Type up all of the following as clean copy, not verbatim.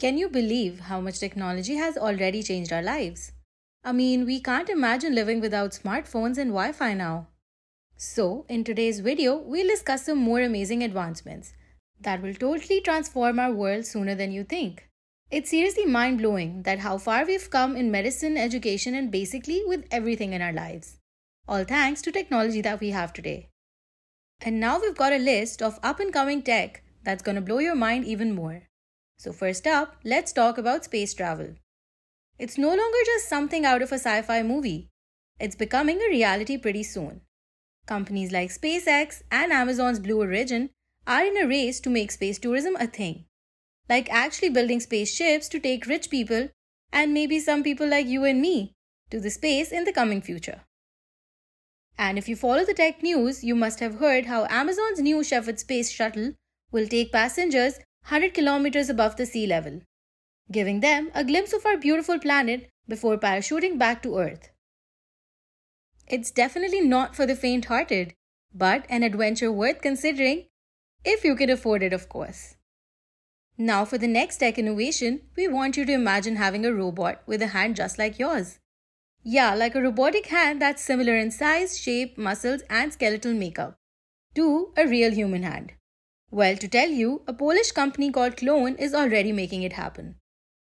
Can you believe how much technology has already changed our lives? We can't imagine living without smartphones and Wi Fi now. So, in today's video, we'll discuss some more amazing advancements that will totally transform our world sooner than you think. It's seriously mind blowing that how far we've come in medicine, education, and basically with everything in our lives. All thanks to technology that we have today. And now we've got a list of up and coming tech that's gonna blow your mind even more. So, first up, let's talk about space travel. It's no longer just something out of a sci fi movie, it's becoming a reality pretty soon. Companies like SpaceX and Amazon's Blue Origin are in a race to make space tourism a thing. Like actually building spaceships to take rich people, and maybe some people like you and me, to the space in the coming future. And if you follow the tech news, you must have heard how Amazon's new Shepherd space shuttle will take passengers 100 kilometers above the sea level, giving them a glimpse of our beautiful planet before parachuting back to Earth. It's definitely not for the faint-hearted, but an adventure worth considering, if you can afford it, of course. Now for the next tech innovation, we want you to imagine having a robot with a hand just like yours. Yeah, like a robotic hand that's similar in size, shape, muscles, and skeletal makeup to a real human hand. Well, to tell you, a Polish company called Clone is already making it happen.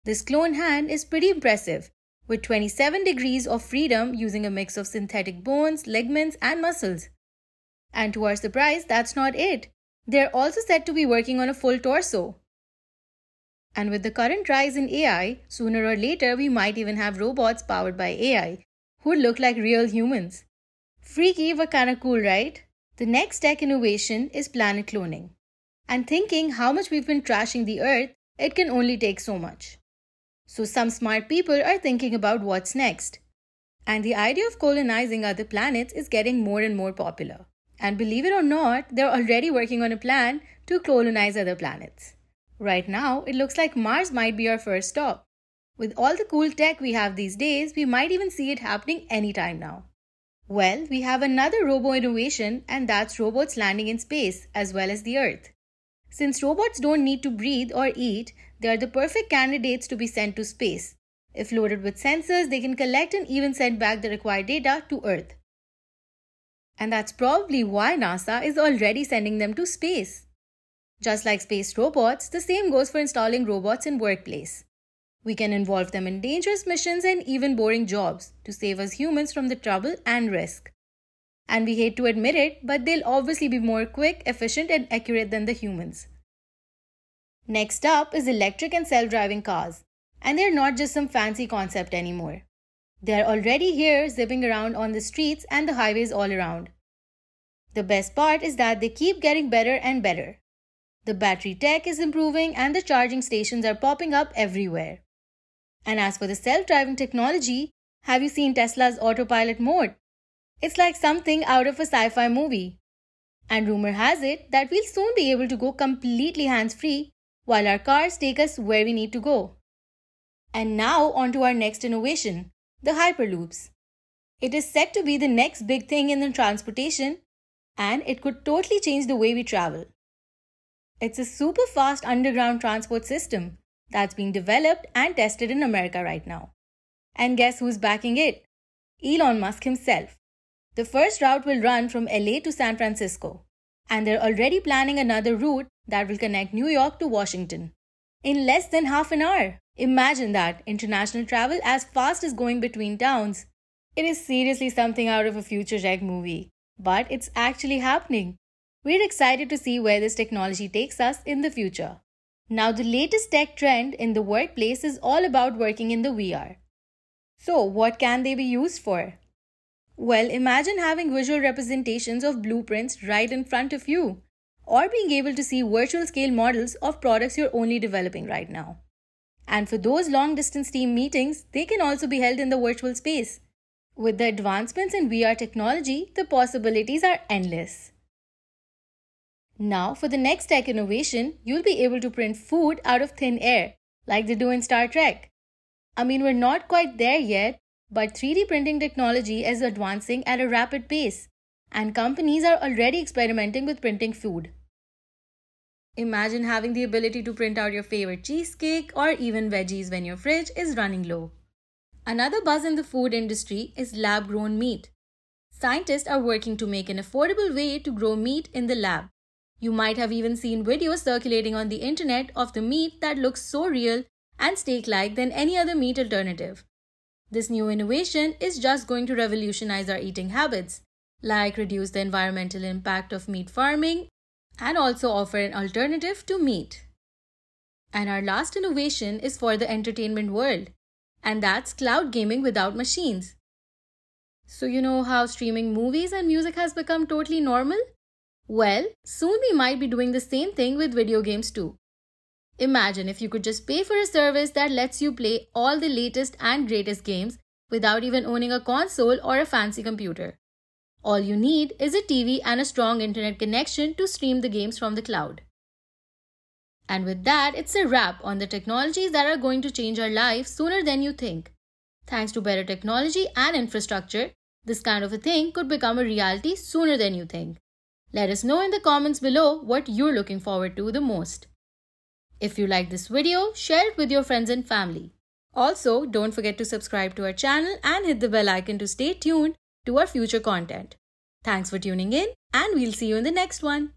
This clone hand is pretty impressive, with 27 degrees of freedom using a mix of synthetic bones, ligaments, and muscles. And to our surprise, that's not it. They're also said to be working on a full torso. And with the current rise in AI, sooner or later we might even have robots powered by AI who look like real humans. Freaky but kinda cool, right? The next tech innovation is planet cloning. And thinking how much we've been trashing the Earth, it can only take so much. So some smart people are thinking about what's next. And the idea of colonizing other planets is getting more and more popular. And believe it or not, they're already working on a plan to colonize other planets. Right now, it looks like Mars might be our first stop. With all the cool tech we have these days, we might even see it happening anytime now. Well, we have another robo-innovation, and that's robots landing in space as well as the Earth. Since robots don't need to breathe or eat, they are the perfect candidates to be sent to space. If loaded with sensors, they can collect and even send back the required data to Earth. And that's probably why NASA is already sending them to space. Just like space robots, the same goes for installing robots in workplace. We can involve them in dangerous missions and even boring jobs to save us humans from the trouble and risk. And we hate to admit it, but they'll obviously be more quick, efficient, and accurate than the humans. Next up is electric and self-driving cars. And they're not just some fancy concept anymore. They're already here, zipping around on the streets and the highways all around. The best part is that they keep getting better and better. The battery tech is improving and the charging stations are popping up everywhere. And as for the self-driving technology, have you seen Tesla's autopilot mode? It's like something out of a sci-fi movie. And rumor has it that we'll soon be able to go completely hands-free while our cars take us where we need to go. And now on to our next innovation, the Hyperloops. It is said to be the next big thing in the transportation, and it could totally change the way we travel. It's a super fast underground transport system that's being developed and tested in America right now. And guess who's backing it? Elon Musk himself. The first route will run from LA to San Francisco, and they're already planning another route that will connect New York to Washington in less than half an hour. Imagine that, international travel as fast as going between towns. It is seriously something out of a future reg movie, but it's actually happening. We're excited to see where this technology takes us in the future. Now, the latest tech trend in the workplace is all about working in the VR. So, what can they be used for? Well, imagine having visual representations of blueprints right in front of you, or being able to see virtual scale models of products you're only developing right now. And for those long-distance team meetings, they can also be held in the virtual space. With the advancements in VR technology, the possibilities are endless. Now, for the next tech innovation, you'll be able to print food out of thin air, like they do in Star Trek. We're not quite there yet, but 3D printing technology is advancing at a rapid pace, and companies are already experimenting with printing food. Imagine having the ability to print out your favorite cheesecake or even veggies when your fridge is running low. Another buzz in the food industry is lab grown meat. Scientists are working to make an affordable way to grow meat in the lab. You might have even seen videos circulating on the internet of the meat that looks so real and steak-like than any other meat alternative. This new innovation is just going to revolutionize our eating habits, like reduce the environmental impact of meat farming and also offer an alternative to meat. And our last innovation is for the entertainment world, and that's cloud gaming without machines. So you know how streaming movies and music has become totally normal? Well, soon we might be doing the same thing with video games too. Imagine if you could just pay for a service that lets you play all the latest and greatest games without even owning a console or a fancy computer. All you need is a TV and a strong internet connection to stream the games from the cloud. And with that, it's a wrap on the technologies that are going to change our lives sooner than you think. Thanks to better technology and infrastructure, this kind of a thing could become a reality sooner than you think. Let us know in the comments below what you're looking forward to the most. If you like this video, share it with your friends and family. Also, don't forget to subscribe to our channel and hit the bell icon to stay tuned to our future content. Thanks for tuning in, and we'll see you in the next one.